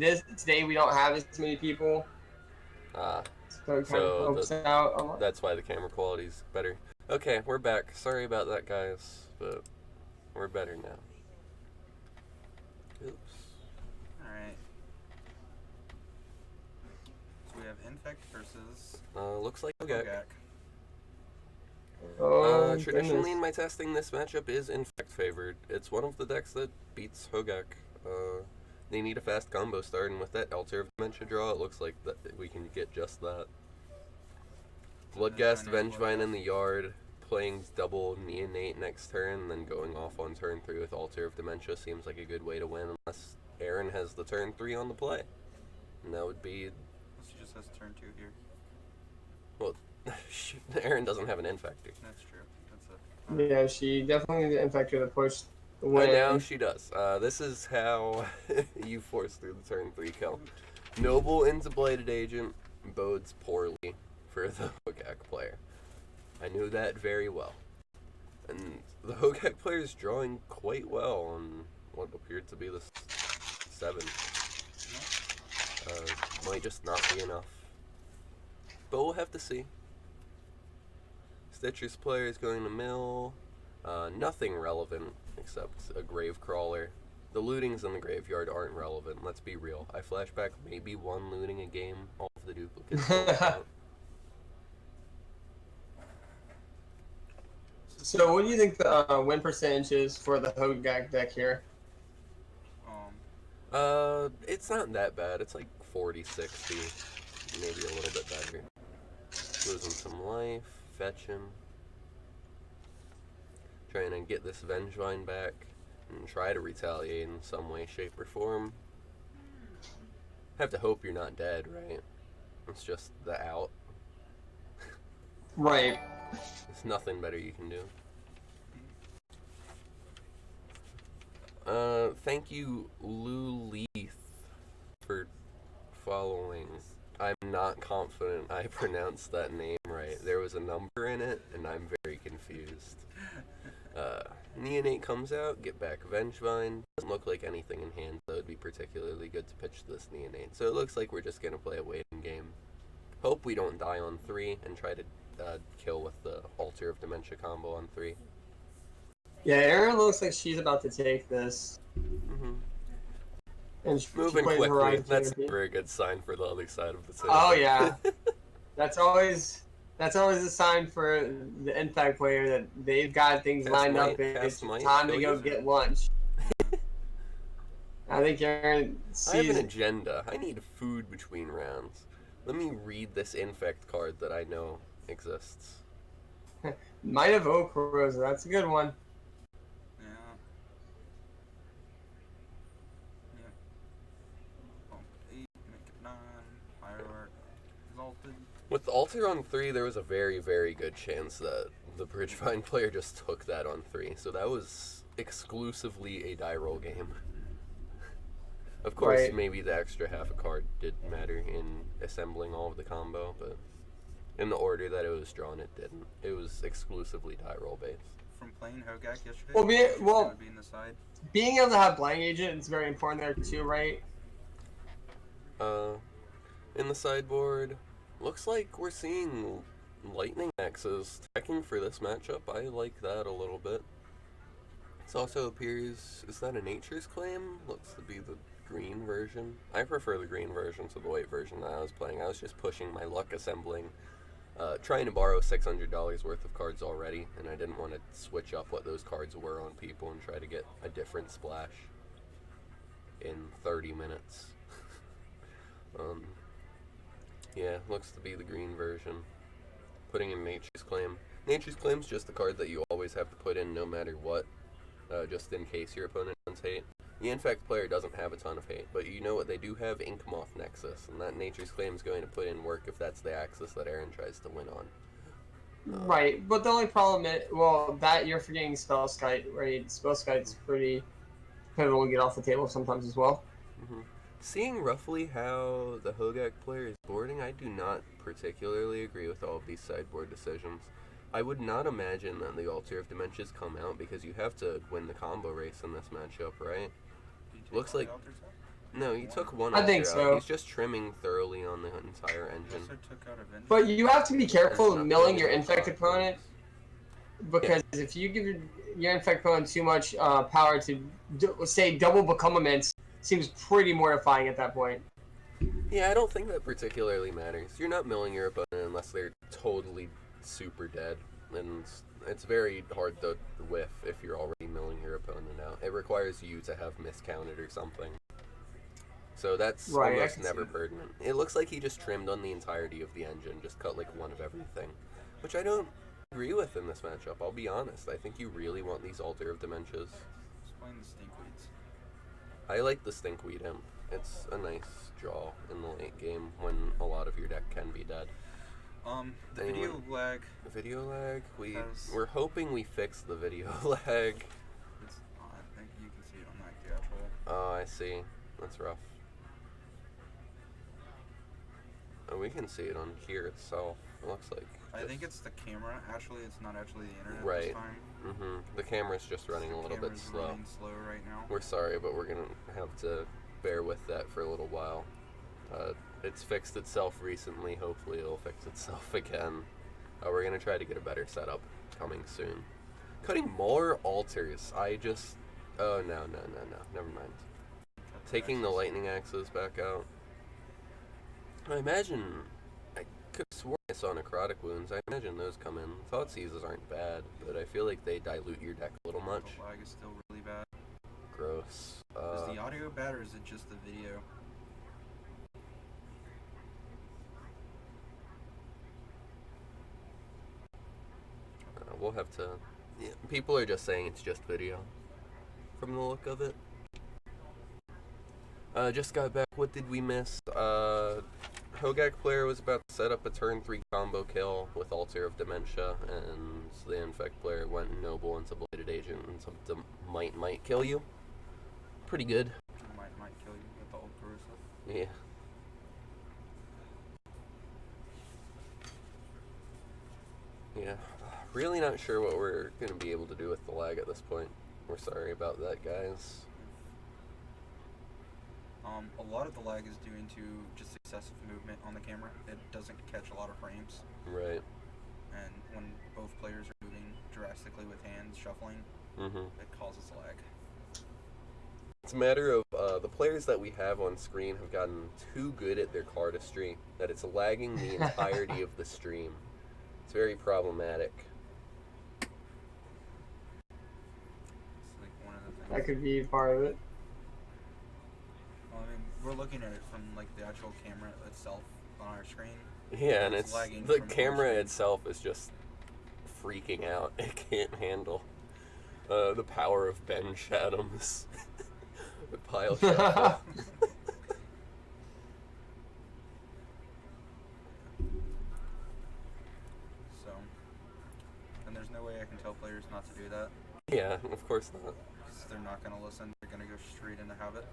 today we don't have as many people, Ah, so it kind of so helps out a lot. that's why the camera quality's better. Okay, we're back. Sorry about that, guys, but we're better now. Oops. Alright. So we have Infect versus Looks like Hogak. Hogak. Oh Traditionally in goodness. my testing, this matchup is Infect favored. It's one of the decks that beats Hogak. They need a fast combo start, and with that Altar of Dementia draw, it looks like that we can get just that. Bloodghast, Vengevine in the yard, playing double Neonate next turn, and then going off on turn 3 with Altar of Dementia seems like a good way to win, unless Aaron has the turn 3 on the play. And that would be... She just has turn 2 here. Well, Aaron doesn't have an Infector. That's true. That's it. Yeah, she definitely needs an Infector to push the win. And now she does. This is how you force through the turn 3 kill. Noble into Bladed Agent bodes poorly for the Hogak player. I knew that very well. And the Hogak player is drawing quite well on what appeared to be the 7. Might just not be enough. But we'll have to see. Stitcher's player is going to mill. Nothing relevant except a grave crawler. The lootings in the graveyard aren't relevant, let's be real. I flashback maybe one looting a game, all of the duplicates. So, what do you think the win percentage is for the Hogak deck here? It's not that bad. It's like 40-60, maybe a little bit better. Losing some life, fetching. Trying to get this Vengevine back and try to retaliate in some way, shape, or form. Have to hope you're not dead, right? It's just the out. Right. There's nothing better you can do. Thank you, Lou Leith, for following. I'm not confident I pronounced that name right. There was a number in it, and I'm very confused. Neonate comes out, get back Vengevine. Doesn't look like anything in hand that would be particularly good to pitch to this Neonate. So it looks like we're just going to play a waiting game. Hope we don't die on 3 and try to kill with the Altar of Dementia combo on 3. Yeah, Aaron looks like she's about to take this. Mm-hmm. And Moving quickly. That's a very good sign for the other side of the table. Oh yeah, that's always a sign for the Infect player that they've got things lined up and it's time to go get lunch. I think Aaron sees... I have an agenda. I need food between rounds. Let me read this Infect card that I know exists. Might have Oak Rosa. That's a good one. With Altar on 3, there was a very, very good chance that the Bridgevine player just took that on 3. So that was exclusively a die roll game. Of course, right. Maybe the extra half a card did matter in assembling all of the combo, but in the order that it was drawn, it didn't. It was exclusively die roll based. From playing Hogak yesterday, being able to have Blank Agent is very important there too, right? In the sideboard, looks like we're seeing Lightning Axes teching for this matchup. I like that a little bit. This also appears, is that a Nature's Claim? Looks to be the green version. I prefer the green version to the white version that I was playing. I was just pushing my luck assembling, trying to borrow $600 worth of cards already, and I didn't want to switch up what those cards were on people and try to get a different splash in 30 minutes. Yeah, looks to be the green version. Putting in Nature's Claim. Nature's Claim's just a card that you always have to put in no matter what, just in case your opponent runs hate. The Infect player doesn't have a ton of hate, but you know what they do have? Inkmoth Nexus, and that Nature's Claim is going to put in work if that's the axis that Aaron tries to win on. Right, but the only problem is, well, that you're forgetting Spellskite, right? Spellskite's pretty pivotal to get off the table sometimes as well. Mm-hmm. Seeing roughly how the Hogak player is boarding, I do not particularly agree with all of these sideboard decisions. I would not imagine that the Altar of Dementias come out because you have to win the combo race in this matchup, right? Looks like... No, you took one I think alter out. so. He's just trimming thoroughly on the entire engine. Also took out a But you have to be careful milling your infect things. opponent, because if you give your infect opponent too much power to, say, double becomements, seems pretty mortifying at that point. Yeah, I don't think that particularly matters. You're not milling your opponent unless they're totally super dead, and it's very hard to whiff if you're already milling your opponent out. It requires you to have miscounted or something. So that's almost never pertinent. It looks like he just trimmed on the entirety of the engine, just cut like one of everything, which I don't agree with in this matchup. I'll be honest. I think you really want these Altar of Dementias. Just playing the Stinkweeds. I like the Stinkweed Imp. It's a nice draw in the late game when a lot of your deck can be dead. The video lag. The video lag? We're hoping we fix the video lag. It's not. I think you can see it on like the actual. Oh, I see. That's rough. Oh, we can see it on here itself. It looks like. I think it's the camera. Actually, it's not actually the internet right. this time. The camera's just running a little bit slow. Running slow right now. We're sorry, but we're gonna have to bear with that for a little while. It's fixed itself recently. Hopefully, it'll fix itself again. We're gonna try to get a better setup coming soon. Cutting more altars. I just. Oh no! Never mind. Taking the lightning axes back out. I imagine. I could have sworn I saw necrotic wounds. I imagine those come in. Thought seizes aren't bad, but I feel like they dilute your deck a little much. The lag is still really bad. Gross. Is the audio bad or is it just the video? We'll have to. Yeah, people are just saying it's just video, from the look of it. Just got back. What did we miss? Hogak player was about to set up a turn 3 combo kill with Altar of Dementia, and the Infect player went Noble into Bladed Agent, and some might kill you. Pretty good. Might kill you with the old corrosive. Yeah. Yeah. Really not sure what we're going to be able to do with the lag at this point. We're sorry about that, guys. A lot of the lag is due to just excessive movement on the camera. It doesn't catch a lot of frames. Right. And when both players are moving drastically with hands shuffling, it causes lag. It's a matter of the players that we have on screen have gotten too good at their cardistry that it's lagging the entirety of the stream. It's very problematic. It's like one of the things. That could be part of it. Well, I mean, we're looking at it from like the actual camera itself on our screen. Yeah, and it's the camera screen. itself is just freaking out. It can't handle the power of Ben Shadams. The pile shuffle. So, and there's no way I can tell players not to do that. Yeah, of course not. Because they're not going to listen. They're going to go straight into habit.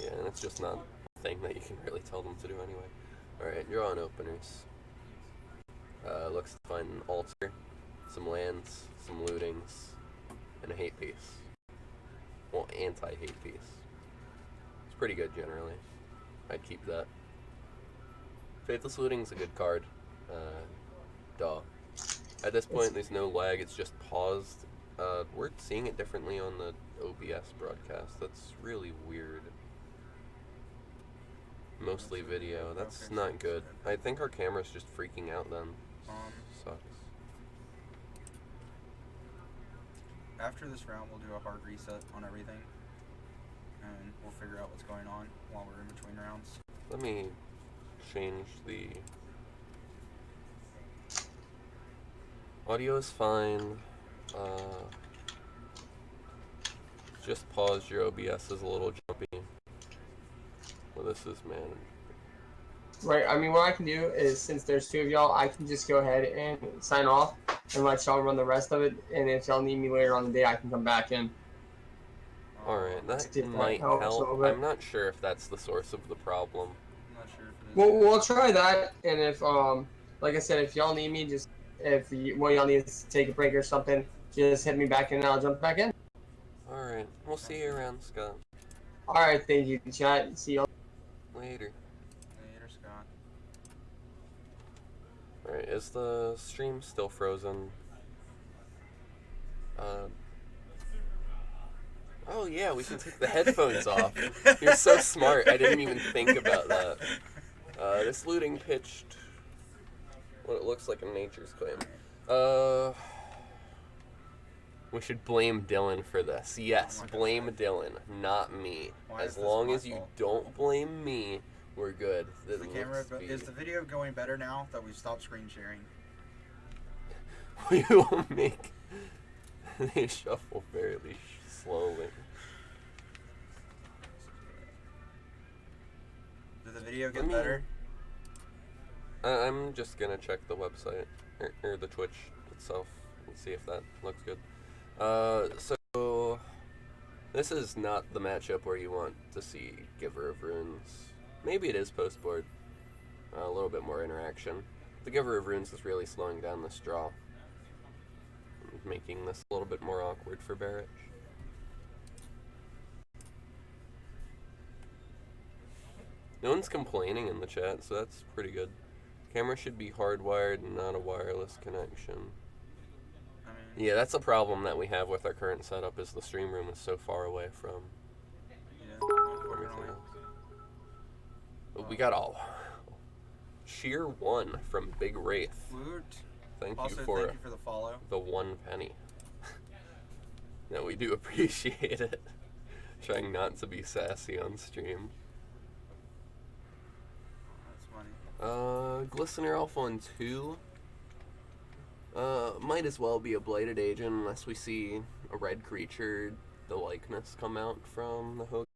Yeah, and it's just not a thing that you can really tell them to do anyway. Alright, draw on openers. Looks to find an altar, some lands, some lootings, and a hate piece. Well, anti-hate piece. It's pretty good generally. I'd keep that. Faithless Looting's a good card. Duh. At this point, there's no lag, it's just paused. We're seeing it differently on the OBS broadcast. That's really weird. Mostly video. That's not good. I think our camera's just freaking out then. Sucks. After this round, we'll do a hard reset on everything. And we'll figure out what's going on while we're in between rounds. Let me change the... Audio is fine. Just pause your OBS is a little jumpy. Well, this is managed. Right, I mean, what I can do is, since there's 2 of y'all, I can just go ahead and sign off and let y'all run the rest of it, and if y'all need me later on the day, I can come back in. Alright, that might help. I'm not sure if that's the source of the problem. I'm not sure if it is. Well, we'll try that, and if, like I said, if y'all need me, just, if one of y'all needs to take a break or something, just hit me back in and I'll jump back in. Alright, we'll see you around, Scott. All right, thank you, chat. See y'all. Later. Later, Scott. Alright, is the stream still frozen? Oh yeah, we can take the headphones off. You're so smart. I didn't even think about that. This looting pitched what it looks like a nature's claim. We should blame Dylan for this. Yes, blame Dylan, not me. Why As is this long my as you fault? don't blame me, we're good. Is the video going better now that we've stopped screen sharing? We will make. They shuffle fairly slowly. Did the video get better? I'm just gonna check the website or the Twitch itself and see if that looks good. So this is not the matchup where you want to see Giver of Runes. Maybe it is post board. A little bit more interaction. The Giver of Runes is really slowing down this draw, making this a little bit more awkward for Barrett. No one's complaining in the chat, so that's pretty good. Camera should be hardwired and not a wireless connection. Yeah, that's a problem that we have with our current setup, is the stream room is so far away from everything else. But we got all cheer 1 from Big Wraith. Woot. Thank Also, you for thank you for the follow. the 1 penny. No, we do appreciate it. Trying not to be sassy on stream. That's funny. Glistener Alpha on 2. Might as well be a blighted agent unless we see a red creature, the likeness come out from the hook.